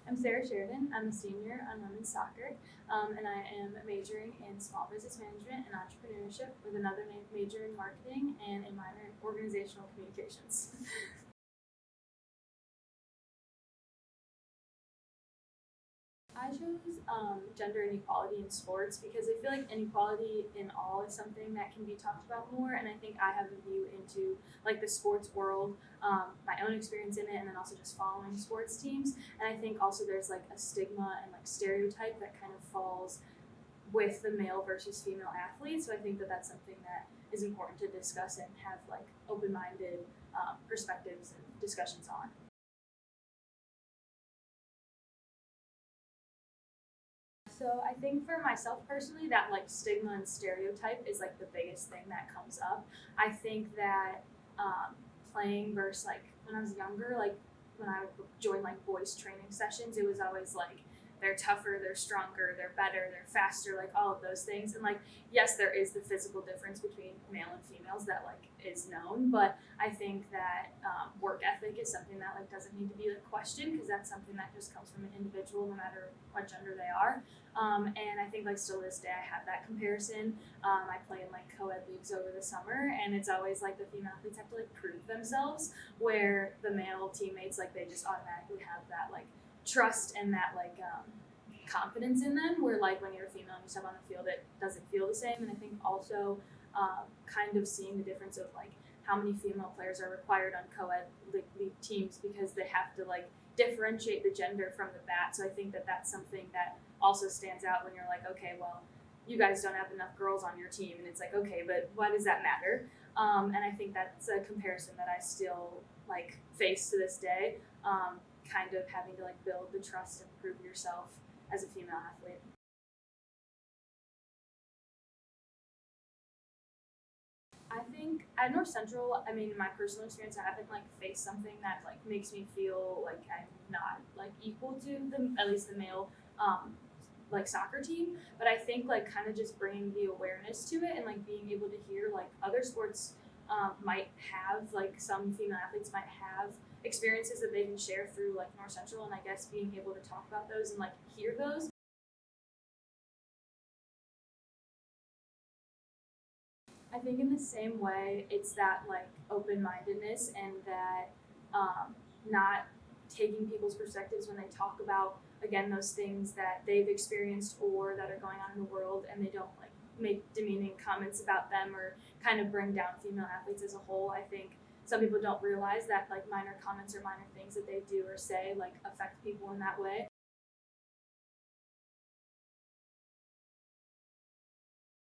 I'm Sara Sheridan. I'm a senior on women's soccer, and I am majoring in small business management and entrepreneurship with another major in marketing and a minor in organizational communications. I chose gender inequality in sports because I feel like inequality in all is something that can be talked about more, and I think I have a view into like the sports world, my own experience in it, and then also just following sports teams. And I think also there's like a stigma and like stereotype that kind of falls with the male versus female athletes. So I think that that's something that is important to discuss and have like open-minded perspectives and discussions on. So I think for myself personally, that like stigma and stereotype is like the biggest thing that comes up. I think that playing versus like when I was younger, like when I would join like boys training sessions, it was always like they're tougher, they're stronger, they're better, they're faster, like all of those things. And like yes, there is the physical difference between male and females that like is known, but I think that work ethic is something that like doesn't need to be like questioned because that's something that just comes from an individual, no matter what gender they are. And I think like still to this day I have that comparison. I play in like co-ed leagues over the summer, and it's always like the female athletes have to like prove themselves, where the male teammates like they just automatically have that like trust and that like confidence in them. Where like when you're a female and you step on the field, it doesn't feel the same. And I think also kind of seeing the difference of like how many female players are required on co-ed league teams because they have to like differentiate the gender from the bat. So I think that that's something that also stands out when you're like, okay, well, you guys don't have enough girls on your team, and it's like, okay, but why does that matter? And I think that's a comparison that I still like face to this day. Kind of having to like build the trust and prove yourself as a female athlete. I think at North Central, I mean, in my personal experience, I haven't like faced something that like makes me feel like I'm not like equal to the at least the male like soccer team. But I think like kind of just bringing the awareness to it and like being able to hear like other sports might have like some female athletes might have experiences that they can share through like North Central, and I guess being able to talk about those and like hear those. I think in the same way, it's that like open mindedness and that not taking people's perspectives when they talk about again those things that they've experienced or that are going on in the world, and they don't like make demeaning comments about them or kind of bring down female athletes as a whole. I think some people don't realize that like minor comments or minor things that they do or say like affect people in that way.